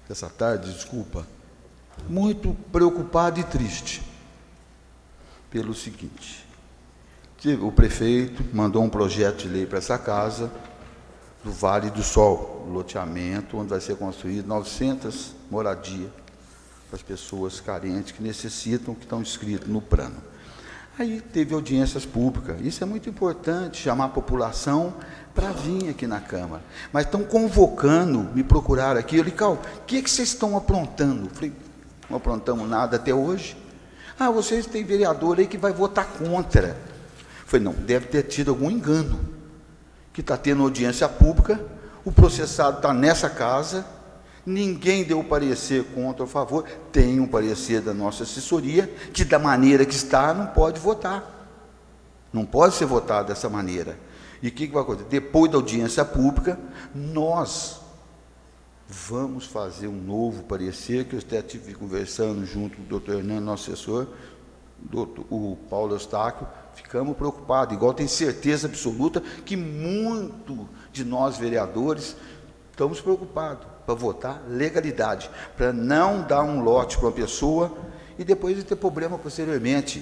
dessa tarde, desculpa, muito preocupado e triste pelo seguinte: que o prefeito mandou um projeto de lei para essa casa do Vale do Sol, loteamento onde vai ser construído 900 moradias para as pessoas carentes que necessitam, que estão inscritas no plano. Aí teve audiências públicas. Isso é muito importante, chamar a população para vir aqui na Câmara. Mas estão convocando, me procuraram aqui. Eu falei, Cal, o que vocês estão aprontando? Eu falei, não aprontamos nada até hoje. Ah, vocês têm vereador aí que vai votar contra. Eu falei, não, deve ter tido algum engano, que está tendo audiência pública, o processado está nessa casa, ninguém deu parecer contra ou a favor, tem um parecer da nossa assessoria, que da maneira que está, não pode votar. Não pode ser votado dessa maneira. E o que vai acontecer? Depois da audiência pública, nós vamos fazer um novo parecer, que eu até estive conversando junto com o doutor Hernando, nosso assessor, o Paulo Eustáquio, ficamos preocupados, igual tem certeza absoluta que muito de nós vereadores estamos preocupados para votar legalidade, para não dar um lote para uma pessoa e depois ter problema posteriormente.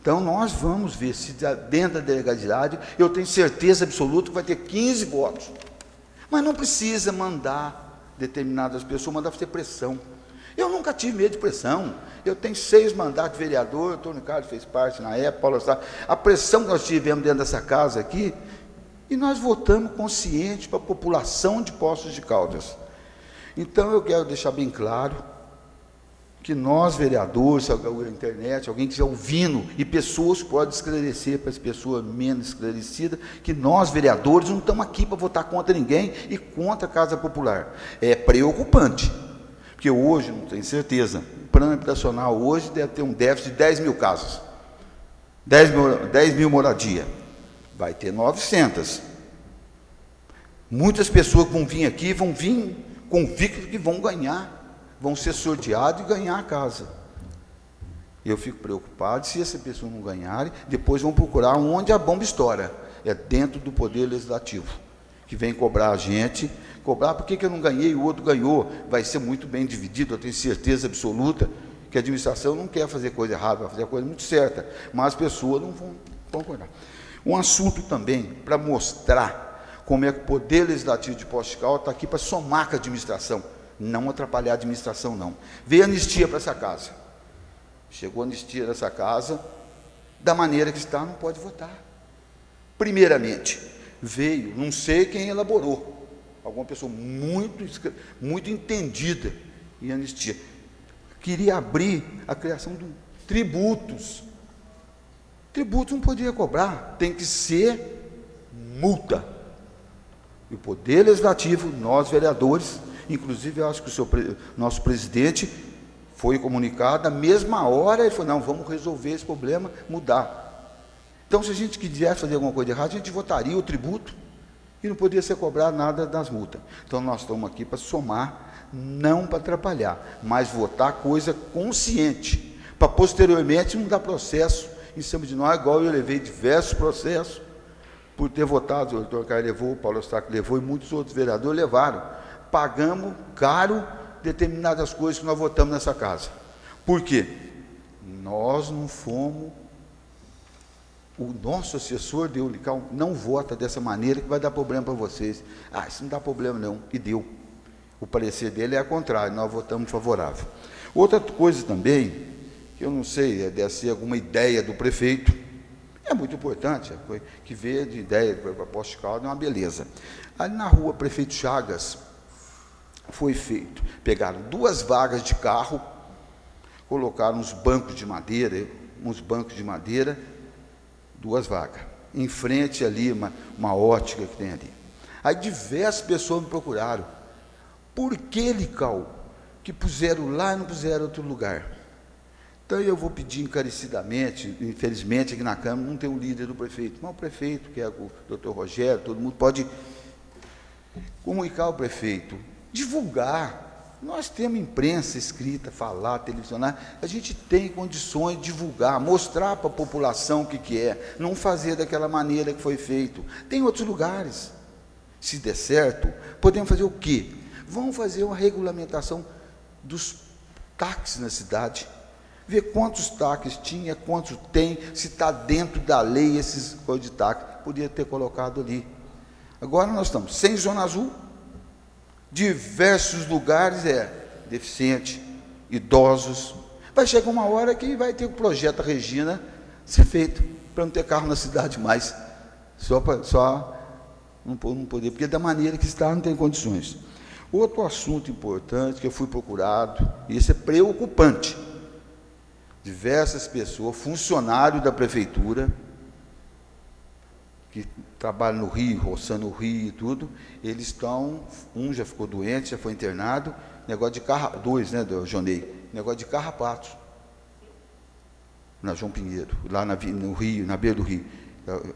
Então, nós vamos ver se dentro da legalidade, eu tenho certeza absoluta que vai ter 15 votos. Mas não precisa mandar determinadas pessoas, mandar fazer pressão. Eu nunca tive medo de pressão. Eu tenho 6 mandatos de vereador, o Antônio Carlos fez parte na época, Paulo Sá. A pressão que nós tivemos dentro dessa casa aqui, e nós votamos consciente para a população de Poços de Caldas. Então, eu quero deixar bem claro que nós, vereadores, a internet, alguém que estiver ouvindo, e pessoas podem esclarecer para as pessoas menos esclarecidas, que nós, vereadores, não estamos aqui para votar contra ninguém e contra a Casa Popular. É preocupante, porque hoje, não tenho certeza, o plano habitacional hoje deve ter um déficit de 10 mil casas, 10 mil moradias, vai ter 900. Muitas pessoas que vão vir aqui, vão vir convictas que vão ganhar, vão ser sorteados e ganhar a casa. Eu fico preocupado, se essa pessoa não ganharem, depois vão procurar onde a bomba estoura. É dentro do Poder Legislativo, que vem cobrar a gente, cobrar, por que eu não ganhei e o outro ganhou? Vai ser muito bem dividido, eu tenho certeza absoluta que a administração não quer fazer coisa errada, vai fazer a coisa muito certa, mas as pessoas não vão concordar. Um assunto também, para mostrar como é que o Poder Legislativo de Poços de Caldas está aqui para somar com a administração, não atrapalhar a administração, não. Veio anistia para essa casa. Chegou a anistia nessa casa, da maneira que está, não pode votar. Primeiramente, veio, não sei quem elaborou, alguma pessoa muito entendida em anistia. Queria abrir a criação de tributos. Tributos não podia cobrar, tem que ser multa. E o Poder Legislativo, nós vereadores, inclusive, eu acho que nosso presidente foi comunicado, na mesma hora, ele falou, não, vamos resolver esse problema, mudar. Então, se a gente quisesse fazer alguma coisa errada, a gente votaria o tributo e não poderia ser cobrado nada das multas. Então, nós estamos aqui para somar, não para atrapalhar, mas votar coisa consciente, para posteriormente não dar processo em cima de nós, igual eu levei diversos processos, por ter votado, o doutor Caio levou, o Paulo Eustáquio levou, e muitos outros vereadores levaram. Pagamos caro determinadas coisas que nós votamos nessa casa. Por quê? Nós não fomos, o nosso assessor de Ulical não vota dessa maneira que vai dar problema para vocês. Ah, isso não dá problema não, e deu. O parecer dele é ao contrário, nós votamos favorável. Outra coisa também, que eu não sei, deve ser alguma ideia do prefeito, é muito importante, que veio de ideia para Poços de Caldas, é uma beleza. Ali na rua Prefeito Chagas, foi feito, pegaram 2 vagas de carro, colocaram uns bancos de madeira, 2 vagas, em frente ali, uma ótica que tem ali. Aí diversas pessoas me procuraram, por que, Lical, que puseram lá e não puseram em outro lugar? Então, eu vou pedir encarecidamente, infelizmente, aqui na Câmara não tem um líder do prefeito, mas o prefeito, que é o doutor Rogério, todo mundo pode comunicar ao prefeito, divulgar. Nós temos imprensa escrita, falar, televisionar, a gente tem condições de divulgar, mostrar para a população o que é, não fazer daquela maneira que foi feito. Tem outros lugares. Se der certo, podemos fazer o quê? Vamos fazer uma regulamentação dos táxis na cidade, ver quantos táxis tinha, quantos tem, se está dentro da lei esses coisas de táxi. Podia ter colocado ali. Agora nós estamos sem zona azul, diversos lugares deficiente, idosos. Vai chegar uma hora que vai ter o projeto Regina ser feito, para não ter carro na cidade mais. Só não poder, porque da maneira que está, não tem condições. Outro assunto importante que eu fui procurado, e isso é preocupante. Diversas pessoas, funcionários da prefeitura, que trabalham no Rio, roçando o Rio e tudo, eles estão, um já ficou doente, já foi internado, negócio de dois, né, do Jonei, negócio de carrapatos, na João Pinheiro, lá no Rio, na beira do Rio.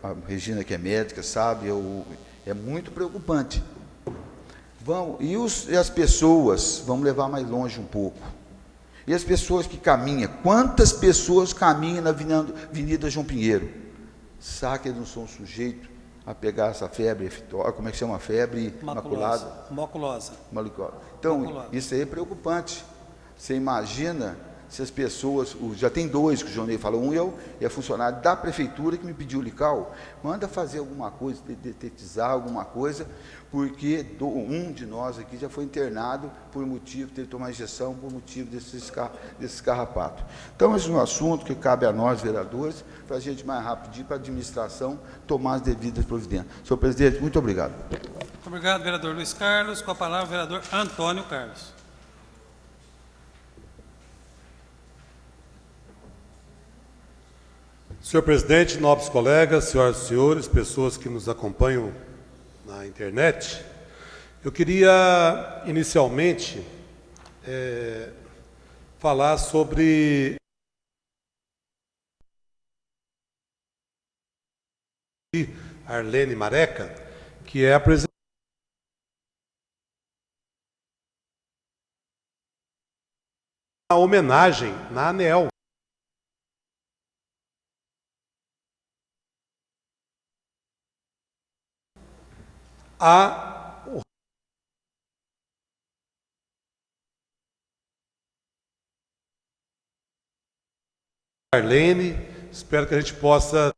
A Regina, que é médica, sabe, é muito preocupante. E as pessoas, vamos levar mais longe um pouco. E as pessoas que caminham, quantas pessoas caminham na Avenida João Pinheiro? Sabe que eles não são sujeitos a pegar essa febre, como é que chama a febre? Maculada? Maculosa. Então, Maculosa. isso aí é preocupante. Você imagina se as pessoas, já tem dois que o Jonei falou, um é funcionário da prefeitura que me pediu o Lical, manda fazer alguma coisa, detetizar alguma coisa, porque um de nós aqui já foi internado por motivo, teve que tomar injeção por motivo desses carrapatos. Então, esse é um assunto que cabe a nós, vereadores, para a gente mais rapidinho, para a administração tomar as devidas providências. Senhor presidente, muito obrigado. Muito obrigado, vereador Luiz Carlos. Com a palavra, o vereador Antônio Carlos. Senhor presidente, nobres colegas, senhoras e senhores, pessoas que nos acompanham na internet, eu queria inicialmente falar sobre Arlene Mareca, que é a presidente da homenagem na ANEEL. A Arlene, espero que a gente possa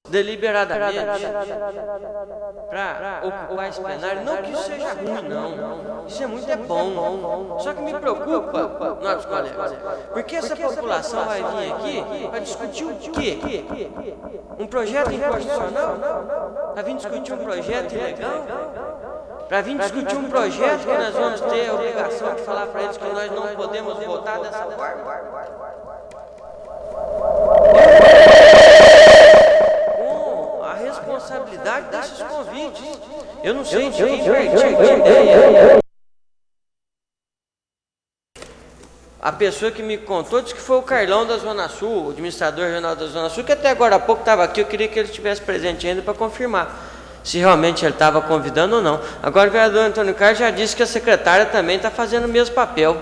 deliberadamente para ocupar esse plenário. Não que isso seja ruim, não. Isso é muito bom. Só que me preocupa, nobres colegas, porque essa população vai vir aqui para discutir o quê? Um projeto inconstitucional? Para vir discutir um projeto ilegal? Para vir discutir um projeto que nós vamos ter a obrigação de falar para eles que nós não podemos votar dessa forma? A responsabilidade desses convites. Eu não sei de quem partiu a ideia. A pessoa que me contou disse que foi o Carlão da Zona Sul, o administrador regional da Zona Sul, que até agora há pouco estava aqui. Eu queria que ele estivesse presente ainda para confirmar se realmente ele estava convidando ou não. Agora o vereador Antônio Carlos já disse que a secretária também está fazendo o mesmo papel.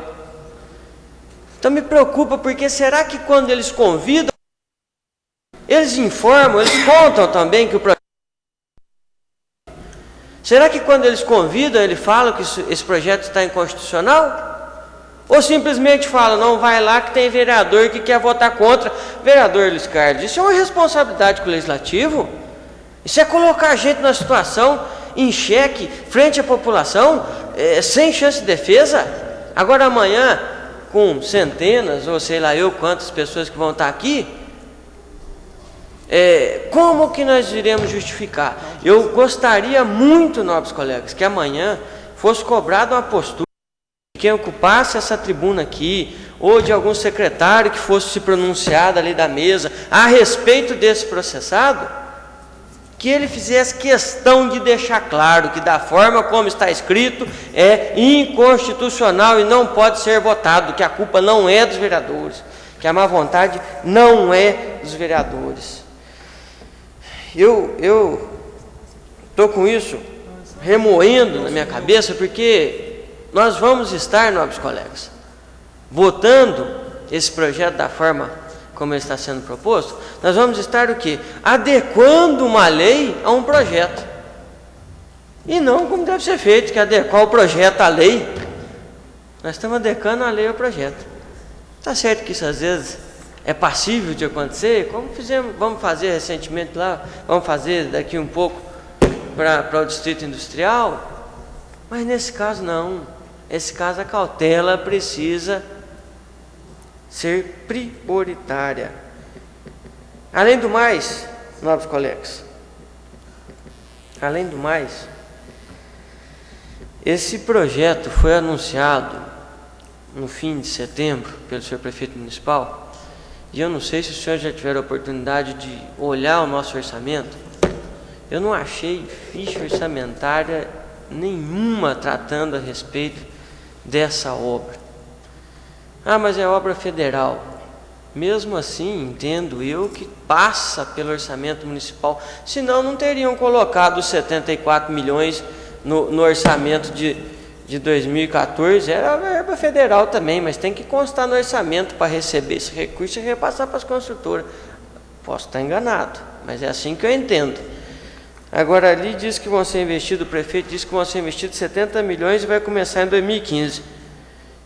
Então me preocupa, porque será que quando eles convidam, eles informam, eles contam também que o projeto... Será que quando eles convidam, eles falam que esse projeto está inconstitucional? Ou simplesmente falam, não, vai lá que tem vereador que quer votar contra? Vereador Luiz Carlos, isso é uma responsabilidade com o Legislativo? Isso é colocar a gente numa situação em xeque, frente à população, sem chance de defesa? Agora amanhã, com centenas, ou sei lá eu quantas pessoas que vão estar aqui, como que nós iremos justificar? Eu gostaria muito, nobres colegas, que amanhã fosse cobrada uma postura de quem ocupasse essa tribuna aqui, ou de algum secretário que fosse se pronunciar ali da mesa a respeito desse processado, que ele fizesse questão de deixar claro que da forma como está escrito é inconstitucional e não pode ser votado, que a culpa não é dos vereadores, que a má vontade não é dos vereadores. Eu estou com isso remoendo na minha cabeça, porque nós vamos estar, nobres colegas, votando esse projeto da forma como ele está sendo proposto. Nós vamos estar o quê? Adequando uma lei a um projeto. E não como deve ser feito, que é adequar o projeto à lei. Nós estamos adequando a lei ao projeto. Está certo que isso às vezes é passível de acontecer, como vamos fazer recentemente lá, vamos fazer daqui um pouco para o Distrito Industrial, mas nesse caso não. Nesse caso a cautela precisa ser prioritária. Além do mais, nobres colegas, além do mais, esse projeto foi anunciado no fim de setembro pelo senhor prefeito municipal, e eu não sei se os senhores já tiveram a oportunidade de olhar o nosso orçamento. Eu não achei ficha orçamentária nenhuma tratando a respeito dessa obra. Ah, mas é obra federal. Mesmo assim, entendo eu que passa pelo orçamento municipal, senão não teriam colocado os 74 milhões no orçamento de 2014, era verba federal também, mas tem que constar no orçamento para receber esse recurso e repassar para as construtoras. Posso estar enganado, mas é assim que eu entendo. Agora ali diz que vão ser investidos, o prefeito disse que vão ser investidos 70 milhões e vai começar em 2015.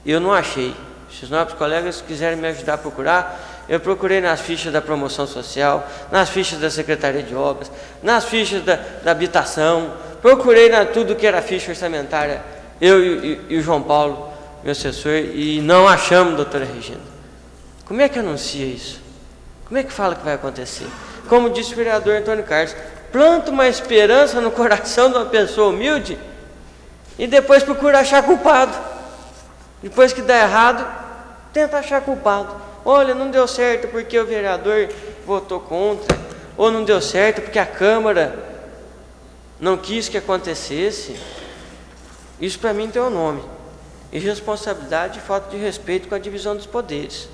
Eu não achei. Se os nobres colegas quiserem me ajudar a procurar, eu procurei nas fichas da promoção social, nas fichas da Secretaria de Obras, nas fichas da habitação, procurei na tudo que era ficha orçamentária, eu e o João Paulo, meu assessor, e não achamos, doutora Regina. Como é que anuncia isso? Como é que fala que vai acontecer? Como disse o vereador Antônio Carlos, planta uma esperança no coração de uma pessoa humilde e depois procura achar culpado. Depois que dá errado, tenta achar culpado. Olha, não deu certo porque o vereador votou contra, ou não deu certo porque a Câmara não quis que acontecesse. Isso para mim tem um nome: irresponsabilidade e falta de respeito com a divisão dos poderes.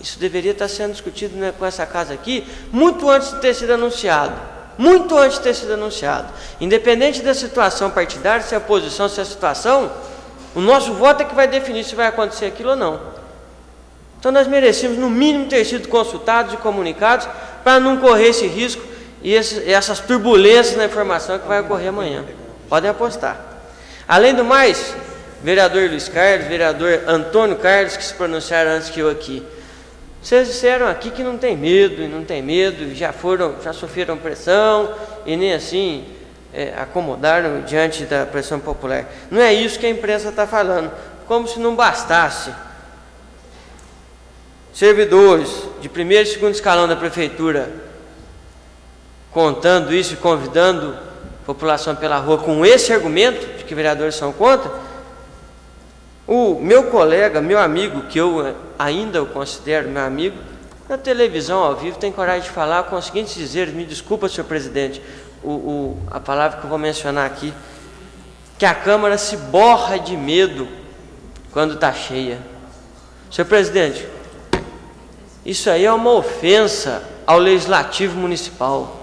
Isso deveria estar sendo discutido, né, com essa casa aqui, muito antes de ter sido anunciado. Muito antes de ter sido anunciado. Independente da situação partidária, se é a oposição, se é a situação, o nosso voto é que vai definir se vai acontecer aquilo ou não. Então nós merecemos, no mínimo, ter sido consultados e comunicados para não correr esse risco e essas turbulências na informação que vai ocorrer amanhã. Podem apostar. Além do mais, vereador Luiz Carlos, vereador Antônio Carlos, que se pronunciaram antes que eu aqui, Vocês disseram aqui que não tem medo, e não tem medo, já sofreram pressão, e nem assim acomodaram diante da pressão popular. Não é isso que a imprensa está falando, como se não bastasse. Servidores de primeiro e segundo escalão da prefeitura contando isso e convidando a população pela rua com esse argumento de que vereadores são contra. O meu colega, meu amigo, que eu ainda o considero meu amigo, na televisão ao vivo tem coragem de falar com os seguintes dizeres: me desculpa, senhor presidente, a palavra que eu vou mencionar aqui, que a Câmara se borra de medo quando está cheia. Senhor presidente, isso aí é uma ofensa ao Legislativo Municipal,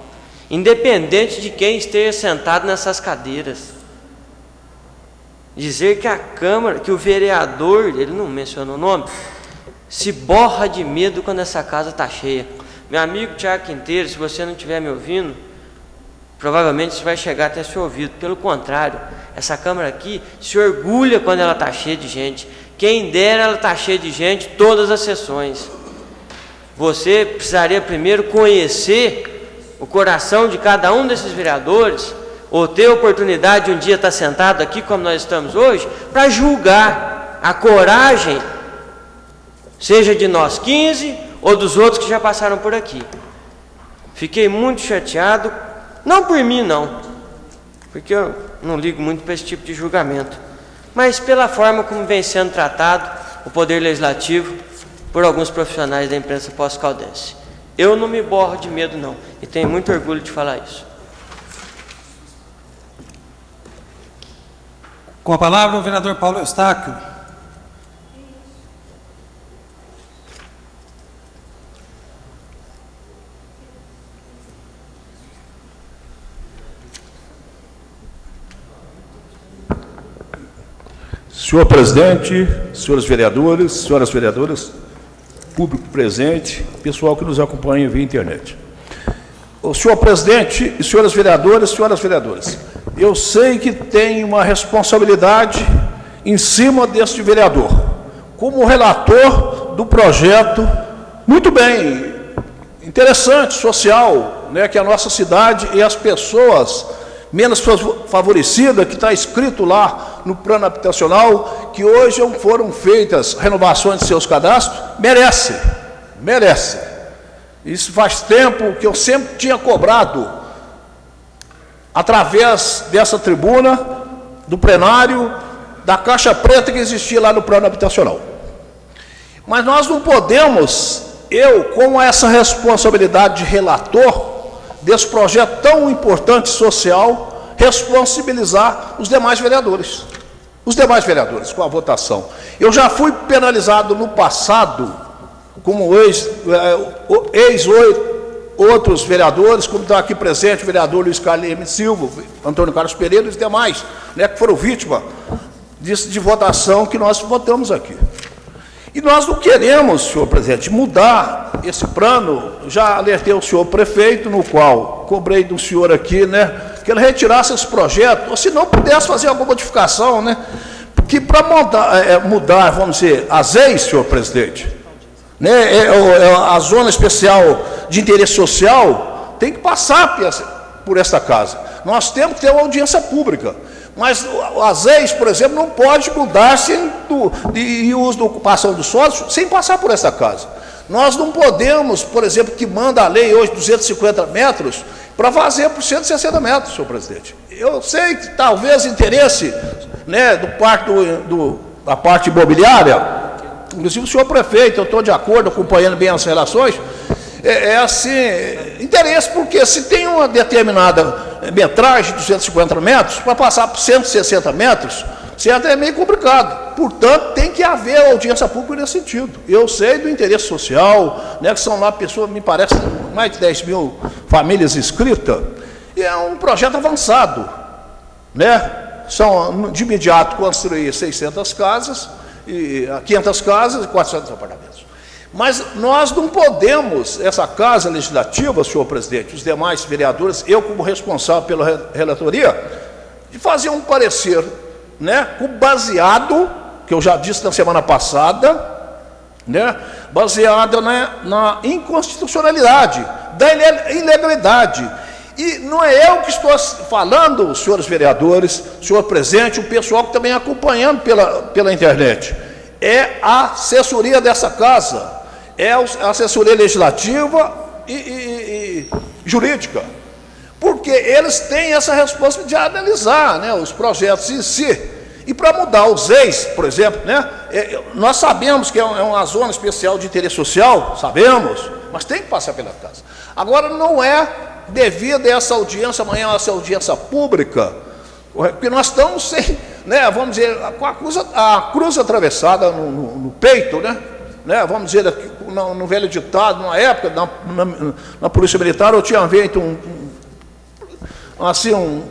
independente de quem esteja sentado nessas cadeiras. Dizer que a Câmara, que o vereador, ele não mencionou o nome, se borra de medo quando essa casa está cheia. Meu amigo Tiago Quinteiro, se você não estiver me ouvindo, provavelmente isso vai chegar até seu ouvido. Pelo contrário, essa Câmara aqui se orgulha quando ela está cheia de gente. Quem dera ela está cheia de gente todas as sessões. Você precisaria primeiro conhecer o coração de cada um desses vereadores, ou ter a oportunidade de um dia estar sentado aqui, como nós estamos hoje, para julgar a coragem, seja de nós 15 ou dos outros que já passaram por aqui. Fiquei muito chateado, não por mim não, porque eu não ligo muito para esse tipo de julgamento, mas pela forma como vem sendo tratado o Poder Legislativo por alguns profissionais da imprensa pós-caldense. Eu não me borro de medo não, e tenho muito orgulho de falar isso. Com a palavra, o vereador Paulo Eustáquio. Senhor presidente, senhores vereadores, senhoras vereadoras, público presente, pessoal que nos acompanha via internet. O senhor presidente e senhoras vereadoras, eu sei que tem uma responsabilidade em cima deste vereador, como relator do projeto, muito bem, interessante, social, né, que a nossa cidade e as pessoas menos favorecidas, que está escrito lá no plano habitacional, que hoje foram feitas renovações de seus cadastros, merece. Isso faz tempo que eu sempre tinha cobrado, através dessa tribuna, do plenário, da caixa preta que existia lá no plano habitacional. Mas nós não podemos, eu, com essa responsabilidade de relator desse projeto tão importante social, responsabilizar os demais vereadores com a votação. Eu já fui penalizado no passado, como outros vereadores, como está aqui presente o vereador Luiz Carlos Silva, Antônio Carlos Pereira e os demais, né, que foram vítimas de votação que nós votamos aqui. E nós não queremos, senhor presidente, mudar esse plano. Já alertei o senhor prefeito, no qual cobrei do senhor aqui, né, que ele retirasse esse projeto, ou se não pudesse fazer alguma modificação, né, porque para mudar, vamos dizer, as ex, senhor presidente, né, a zona especial de interesse social tem que passar por esta casa. Nós temos que ter uma audiência pública. Mas as ex, por exemplo, não pode mudar-se de uso da ocupação do solo sem passar por essa casa. Nós não podemos, por exemplo, que manda a lei hoje 250 metros, para fazer por 160 metros, senhor presidente. Eu sei que talvez interesse, né, da parte imobiliária, inclusive o senhor prefeito, eu estou de acordo, acompanhando bem as relações, assim, interesse, porque se tem uma determinada metragem de 250 metros, para passar por 160 metros, certo, é meio complicado. Portanto, tem que haver audiência pública nesse sentido. Eu sei do interesse social, né, que são lá pessoas, me parece, mais de 10 mil famílias inscritas, e é um projeto avançado, né? São, de imediato, construir 600 casas, 500 casas e 400 apartamentos. Mas nós não podemos, essa Casa Legislativa, senhor presidente, os demais vereadores, eu como responsável pela relatoria, de fazer um parecer, né, baseado, que eu já disse na semana passada, né, baseada na inconstitucionalidade, da ilegalidade. E não é eu que estou falando, senhores vereadores, senhor presidente, o pessoal que também acompanhando pela internet. É a assessoria dessa casa, é a assessoria legislativa e jurídica, porque eles têm essa responsabilidade de analisar, né, os projetos em si. E para mudar os ex, por exemplo, né, nós sabemos que é uma zona especial de interesse social, sabemos, mas tem que passar pela casa. Agora, não é devido a essa audiência, amanhã essa audiência pública, porque nós estamos sem, né, vamos dizer, com a cruz atravessada no peito, né, vamos dizer, no velho ditado, numa época, na Polícia Militar, eu tinha feito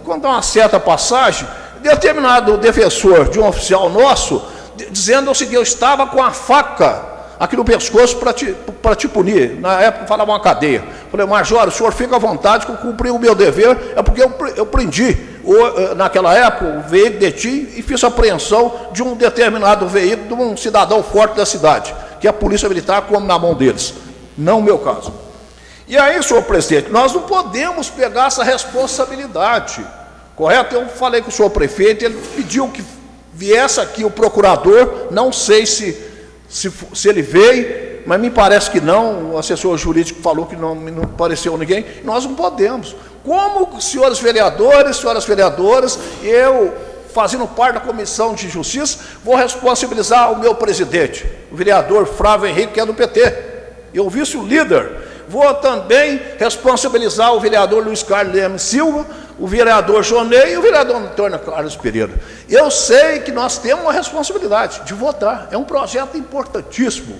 contar uma certa passagem, determinado defensor de um oficial nosso, dizendo o seguinte: eu estava com a faca aqui no pescoço para te punir. Na época falava uma cadeia. Falei: major, o senhor fica à vontade, que eu cumpri o meu dever, é porque eu prendi, naquela época, o veículo deti e fiz apreensão de um determinado veículo de um cidadão forte da cidade, que a Polícia Militar come na mão deles. Não o meu caso. E aí, senhor presidente, nós não podemos pegar essa responsabilidade. Correto? Eu falei com o senhor prefeito, ele pediu que viesse aqui o procurador, não sei se ele veio, mas me parece que não, o assessor jurídico falou que não apareceu ninguém. Nós não podemos. Como, senhores vereadores, senhoras vereadoras, eu, fazendo parte da Comissão de Justiça, vou responsabilizar o meu presidente, o vereador Flávio Henrique, que é do PT, e o vice-líder. Vou também responsabilizar o vereador Luiz Carlos Leme Silva, o vereador Jonei e o vereador Antônio Carlos Pereira. Eu sei que nós temos uma responsabilidade de votar. É um projeto importantíssimo,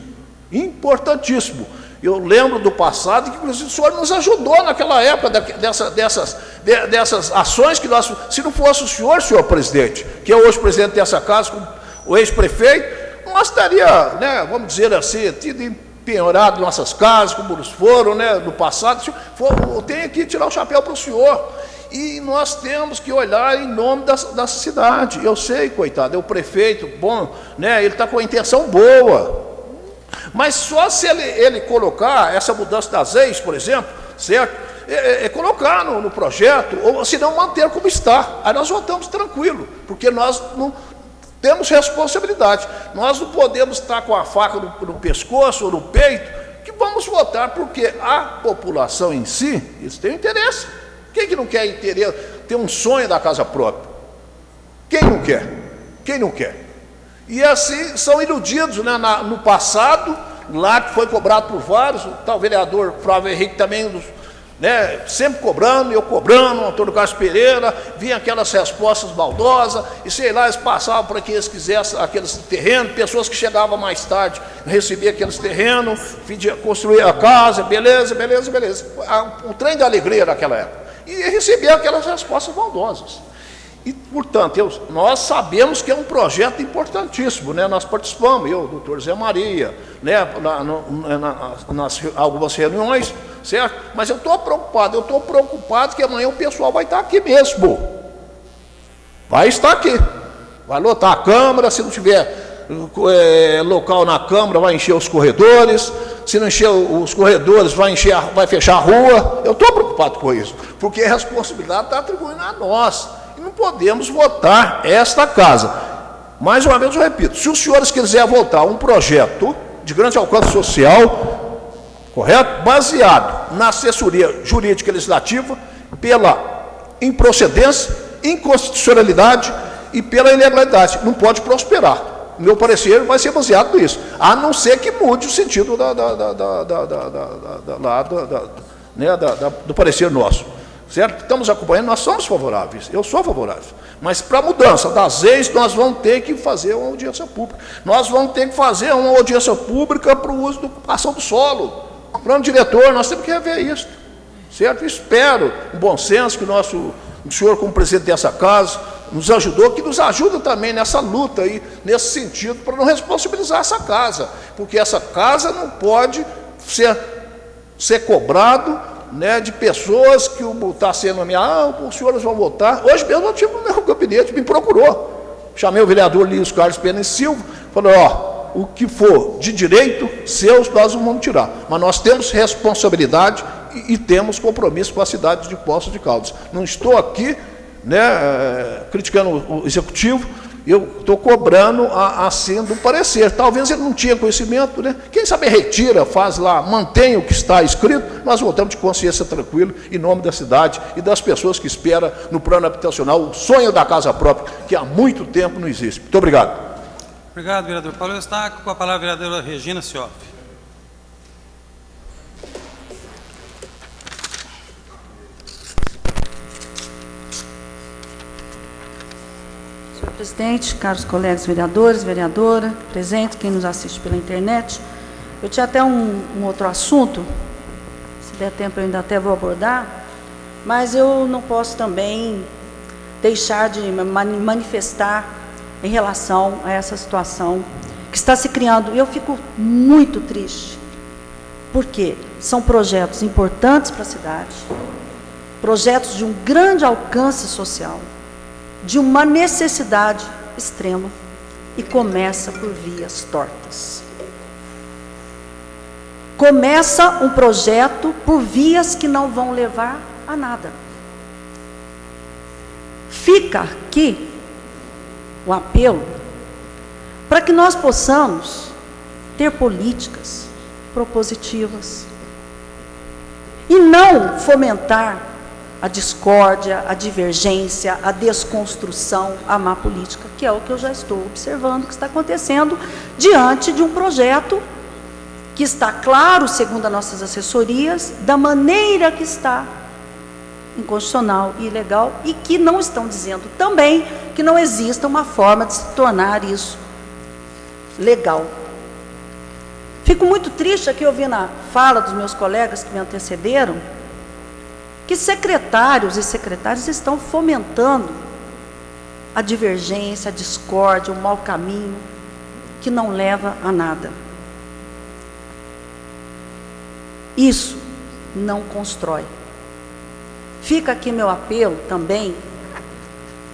importantíssimo. Eu lembro do passado que, inclusive, o senhor nos ajudou naquela época dessas ações que nós, se não fosse o senhor presidente, que é hoje presidente dessa casa, o ex-prefeito, nós estaria, né, vamos dizer assim, tido penhorado nossas casas, como eles foram, né, no passado. Eu tenho que tirar o chapéu para o senhor. E nós temos que olhar em nome da cidade. Eu sei, coitado, é o prefeito, bom, né, ele está com a intenção boa. Mas só se ele colocar essa mudança das leis, por exemplo, certo? Colocar no projeto, ou se não manter como está. Aí nós votamos tranquilo, porque nós não temos responsabilidade. Nós não podemos estar com a faca no pescoço ou no peito, que vamos votar, porque a população em si, eles têm interesse. Quem que não quer ter um sonho da casa própria? Quem não quer? Quem não quer? E assim são iludidos, né? No passado, lá que foi cobrado por vários, o tal vereador Flávio Henrique também, né, sempre cobrando, eu cobrando, o Antônio Carlos Pereira, vinha aquelas respostas maldosas, e sei lá, eles passavam para que eles quisessem aqueles terrenos, pessoas que chegavam mais tarde, recebiam aqueles terrenos, construir a casa, beleza. O trem da alegria naquela época. E recebia aquelas respostas maldosas. E, portanto, nós sabemos que é um projeto importantíssimo, né? Nós participamos, eu, o doutor Zé Maria, né, nas algumas reuniões, certo? Mas eu estou preocupado que amanhã o pessoal vai estar aqui mesmo. Vai estar aqui. Vai lotar a Câmara, se não tiver local na Câmara, vai encher os corredores. Se não encher os corredores, vai fechar a rua. Eu estou preocupado com isso, porque a responsabilidade está atribuindo a nós. E não podemos votar esta casa. Mais uma vez eu repito, se os senhores quiserem votar um projeto de grande alcance social, correto? Baseado na assessoria jurídica e legislativa, pela improcedência, inconstitucionalidade e pela ilegalidade, não pode prosperar. O meu parecer vai ser baseado nisso, a não ser que mude o sentido do parecer nosso. Certo? Estamos acompanhando, nós somos favoráveis, eu sou favorável. Mas para a mudança das leis, nós vamos ter que fazer uma audiência pública. Nós vamos ter que fazer uma audiência pública para o uso da ocupação do solo. Plano diretor, nós temos que rever isso. Certo? Espero, um bom senso, que o senhor, como presidente dessa casa, nos ajudou, que nos ajuda também nessa luta aí, nesse sentido, para não responsabilizar essa casa. Porque essa casa não pode ser cobrado, né, de pessoas que está sendo nomeado, os senhores vão votar. Hoje mesmo eu tive no meu gabinete, me procurou. Chamei o vereador Luiz Carlos Pereira Silva, falou: o que for de direito seus, nós não vamos tirar. Mas nós temos responsabilidade e temos compromisso com a cidade de Poços de Caldas. Não estou aqui, né, criticando o executivo, eu estou cobrando assim do parecer. Talvez ele não tinha conhecimento, né? Quem sabe retira, faz lá, mantém o que está escrito, nós voltamos de consciência tranquila, em nome da cidade e das pessoas que esperam no plano habitacional o sonho da casa própria, que há muito tempo não existe. Muito obrigado. Obrigado, vereador Paulo Eustáquio. Com a palavra a vereadora Regina Cioff. Senhor presidente, caros colegas vereadores, vereadora, presente, quem nos assiste pela internet, eu tinha até um outro assunto, se der tempo eu ainda até vou abordar, mas eu não posso também deixar de manifestar em relação a essa situação que está se criando. Eu fico muito triste, porque são projetos importantes para a cidade, projetos de um grande alcance social, de uma necessidade extrema, e começa por vias tortas. Começa um projeto por vias que não vão levar a nada. Fica aqui o apelo para que nós possamos ter políticas propositivas e não fomentar a discórdia, a divergência, a desconstrução, a má política, que é o que eu já estou observando que está acontecendo diante de um projeto que está claro, segundo as nossas assessorias, da maneira que está inconstitucional e ilegal, e que não estão dizendo também que não exista uma forma de se tornar isso legal. Fico muito triste aqui ouvindo a fala dos meus colegas que me antecederam, que secretários e secretárias estão fomentando a divergência, a discórdia, o mau caminho, que não leva a nada. Isso não constrói. Fica aqui meu apelo também,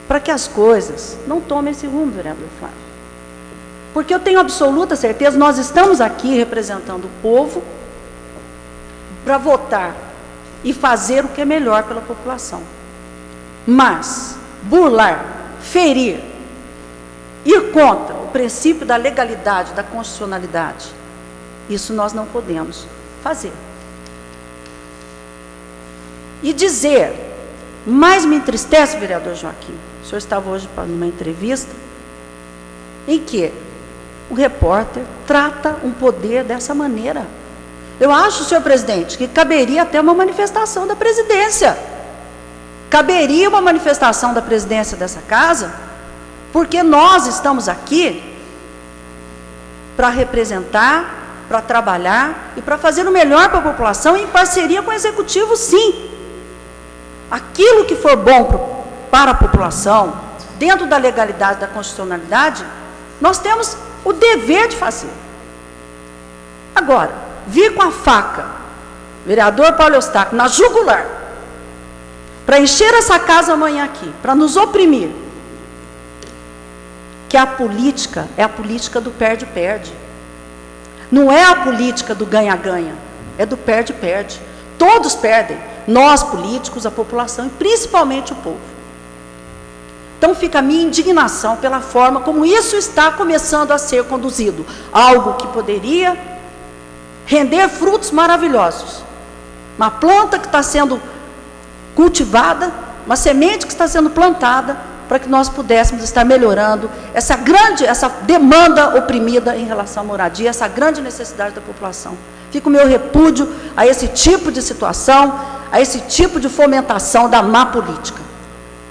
para que as coisas não tomem esse rumo, vereador Flávio. Porque eu tenho absoluta certeza, nós estamos aqui representando o povo para votar e fazer o que é melhor pela população. Mas burlar, ferir, ir contra o princípio da legalidade, da constitucionalidade, isso nós não podemos fazer. E dizer, mais me entristece, vereador Joaquim, o senhor estava hoje numa entrevista, em que o repórter trata um poder dessa maneira. Eu acho, senhor presidente, que caberia até uma manifestação da presidência. Caberia uma manifestação da presidência dessa casa, porque nós estamos aqui para representar, para trabalhar e para fazer o melhor para a população, em parceria com o executivo, sim. Aquilo que for bom para a população, dentro da legalidade, da constitucionalidade, nós temos o dever de fazer. Agora, vir com a faca, vereador Paulo Eustáquio, na jugular, para encher essa casa amanhã aqui, para nos oprimir, que a política é a política do perde-perde. Não é a política do ganha-ganha, é do perde-perde. Todos perdem, nós políticos, a população e principalmente o povo. Então fica a minha indignação pela forma como isso está começando a ser conduzido. Algo que poderia render frutos maravilhosos. Uma planta que está sendo cultivada, uma semente que está sendo plantada, para que nós pudéssemos estar melhorando essa demanda oprimida em relação à moradia, essa grande necessidade da população. Fica o meu repúdio a esse tipo de situação, a esse tipo de fomentação da má política.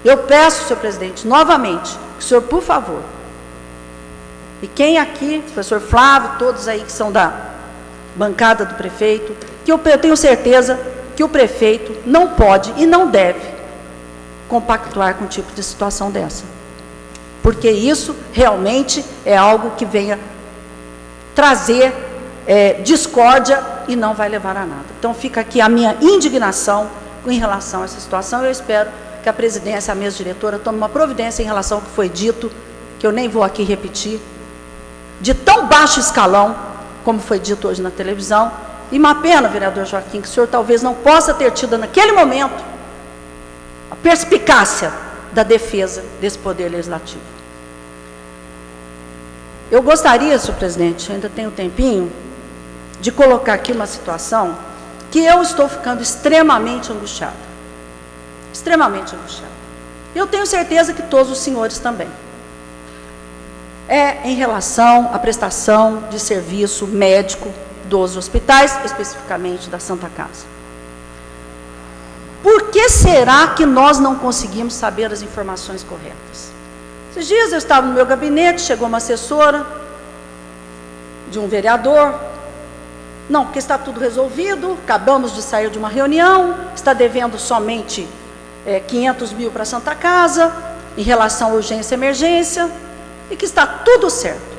Eu peço, senhor presidente, novamente, que o senhor, por favor, e quem aqui, professor Flávio, todos aí que são da bancada do prefeito, que eu tenho certeza que o prefeito não pode e não deve compactuar com um tipo de situação dessa. Porque isso realmente é algo que venha trazer discórdia e não vai levar a nada. Então fica aqui a minha indignação em relação a essa situação. Eu espero que a presidência, a mesa diretora, tome uma providência em relação ao que foi dito, que eu nem vou aqui repetir, de tão baixo escalão, como foi dito hoje na televisão. E uma pena, vereador Joaquim, que o senhor talvez não possa ter tido naquele momento a perspicácia da defesa desse poder legislativo. Eu gostaria, senhor presidente, ainda tenho um tempinho, de colocar aqui uma situação que eu estou ficando extremamente angustiada. Extremamente angustiada. Eu tenho certeza que todos os senhores também. É em relação à prestação de serviço médico dos hospitais, especificamente da Santa Casa. Por que será que nós não conseguimos saber as informações corretas? Esses dias eu estava no meu gabinete, chegou uma assessora de um vereador. Não, porque está tudo resolvido, acabamos de sair de uma reunião, está devendo somente 500 mil para a Santa Casa, em relação à urgência e emergência, e que está tudo certo.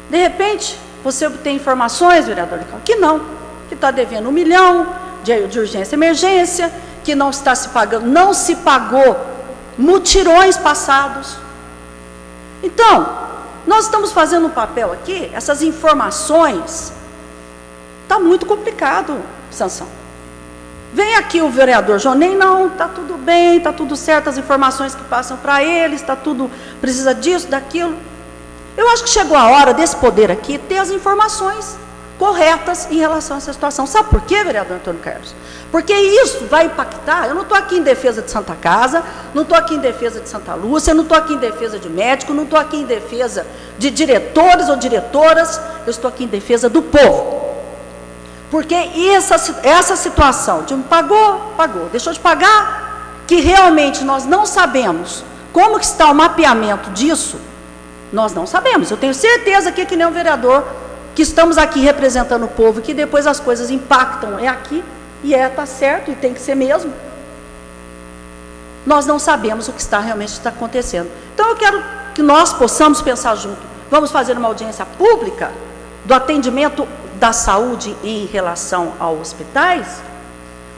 De repente, você obtém informações, vereador, que não, que está devendo 1 milhão de urgência e emergência, que não está se pagando, não se pagou mutirões passados. Então, nós estamos fazendo um papel aqui, essas informações, está muito complicado, Sansão. Vem aqui o vereador Jonei, não, está tudo bem, está tudo certo, as informações que passam para ele, está tudo, precisa disso, daquilo. Eu acho que chegou a hora desse poder aqui ter as informações corretas em relação a essa situação. Sabe por quê, vereador Antônio Carlos? Porque isso vai impactar. Eu não estou aqui em defesa de Santa Casa, não estou aqui em defesa de Santa Lúcia, não estou aqui em defesa de médico, não estou aqui em defesa de diretores ou diretoras, eu estou aqui em defesa do povo. Porque essa situação de pagou, deixou de pagar, que realmente nós não sabemos como que está o mapeamento disso, nós não sabemos. Eu tenho certeza que nem o vereador, que estamos aqui representando o povo, que depois as coisas impactam, é aqui, e está certo, e tem que ser mesmo. Nós não sabemos o que realmente está acontecendo. Então eu quero que nós possamos pensar junto. Vamos fazer uma audiência pública do atendimento da saúde em relação aos hospitais.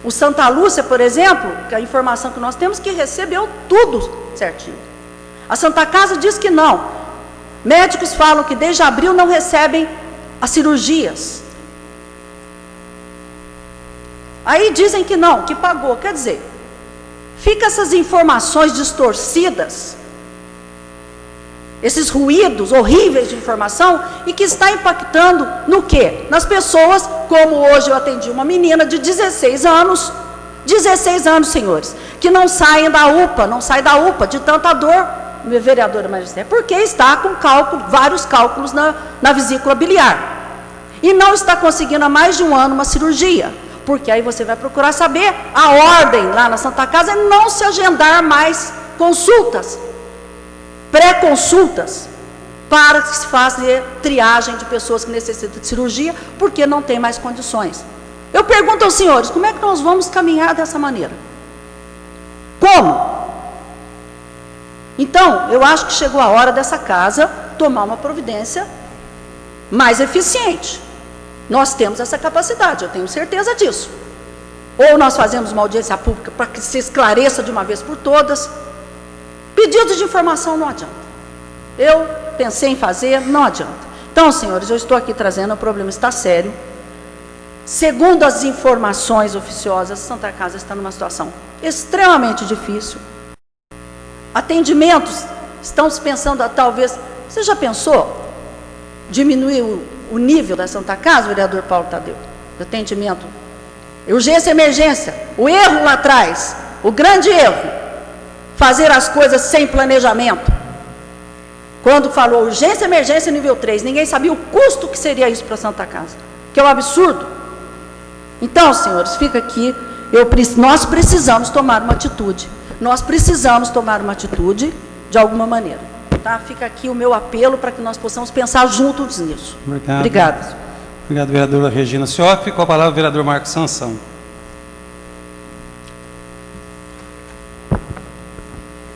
O Santa Lúcia, por exemplo, que a informação que nós temos, que recebeu tudo certinho. A Santa Casa diz que não. Médicos falam que desde abril não recebem as cirurgias. Aí dizem que não, que pagou. Quer dizer, fica essas informações distorcidas, esses ruídos horríveis de informação, e que está impactando no quê? Nas pessoas, como hoje eu atendi uma menina de 16 anos, senhores, que não saem da UPA, não sai da UPA de tanta dor, vereadora Magistério, porque está com vários cálculos na vesícula biliar, e não está conseguindo há mais de 1 ano uma cirurgia, porque aí você vai procurar saber, a ordem lá na Santa Casa é não se agendar mais consultas, pré-consultas, para se fazer triagem de pessoas que necessitam de cirurgia, porque não tem mais condições. Eu pergunto aos senhores, como é que nós vamos caminhar dessa maneira? Como? Então, eu acho que chegou a hora dessa casa tomar uma providência mais eficiente. Nós temos essa capacidade, eu tenho certeza disso. Ou nós fazemos uma audiência pública para que se esclareça de uma vez por todas. Pedidos de informação não adianta. Eu pensei em fazer, não adianta. Então, senhores, eu estou aqui trazendo, o problema está sério. Segundo as informações oficiosas, Santa Casa está numa situação extremamente difícil. Atendimentos, estamos pensando talvez, você já pensou diminuir o nível da Santa Casa, vereador Paulo Tadeu, de atendimento? Urgência e emergência, o erro lá atrás, o grande erro, fazer as coisas sem planejamento. Quando falou urgência e emergência nível 3, ninguém sabia o custo que seria isso para a Santa Casa, que é um absurdo. Então, senhores, fica aqui, nós precisamos tomar uma atitude. Nós precisamos tomar uma atitude de alguma maneira. Tá? Fica aqui o meu apelo para que nós possamos pensar juntos nisso. Obrigada. Obrigado, vereadora Regina Cioff. Com a palavra, o vereador Marcos Sansão.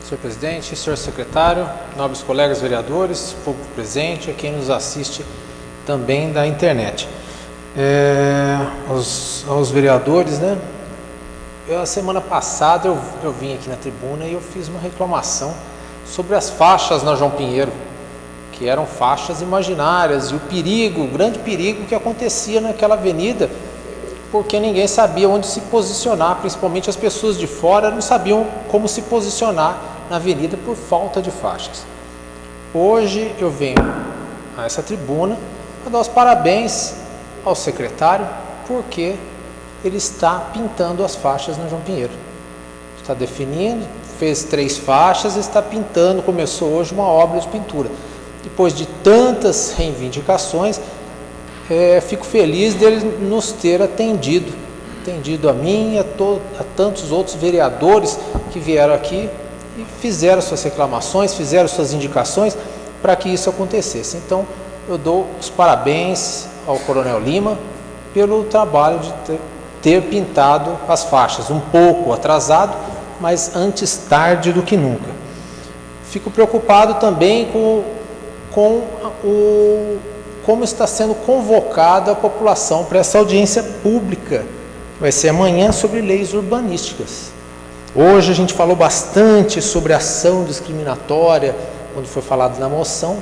Senhor presidente, senhor secretário, nobres colegas vereadores, público presente, a quem nos assiste também da internet. Aos vereadores, né? A semana passada eu vim aqui na tribuna e eu fiz uma reclamação sobre as faixas na João Pinheiro, que eram faixas imaginárias, e o grande perigo que acontecia naquela avenida, porque ninguém sabia onde se posicionar, principalmente as pessoas de fora não sabiam como se posicionar na avenida por falta de faixas. Hoje eu venho a essa tribuna para dar os parabéns ao secretário, porque ele está pintando as faixas na João Pinheiro. Está definindo, fez 3 faixas e está pintando, começou hoje uma obra de pintura. Depois de tantas reivindicações, fico feliz dele nos ter atendido a mim e a tantos outros vereadores que vieram aqui e fizeram suas reclamações, fizeram suas indicações para que isso acontecesse. Então, eu dou os parabéns ao Coronel Lima pelo trabalho de ter pintado as faixas, um pouco atrasado, mas antes tarde do que nunca. Fico preocupado também com como está sendo convocada a população para essa audiência pública, que vai ser amanhã, sobre leis urbanísticas. Hoje a gente falou bastante sobre ação discriminatória, quando foi falado na moção,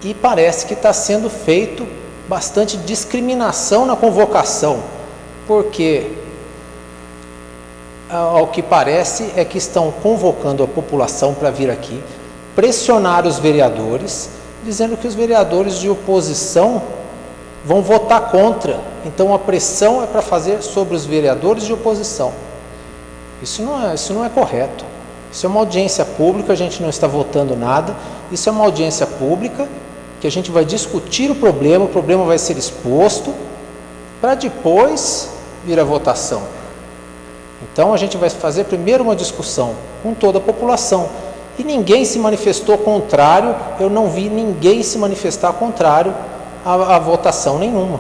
e parece que está sendo feito bastante discriminação na convocação, porque ao que parece é que estão convocando a população para vir aqui, pressionar os vereadores, dizendo que os vereadores de oposição vão votar contra. Então a pressão é para fazer sobre os vereadores de oposição. Isso não é correto. Isso é uma audiência pública, a gente não está votando nada. Isso é uma audiência pública que a gente vai discutir o problema vai ser exposto para depois vir a votação. Então a gente vai fazer primeiro uma discussão com toda a população. E ninguém se manifestou contrário, eu não vi ninguém se manifestar contrário à votação nenhuma.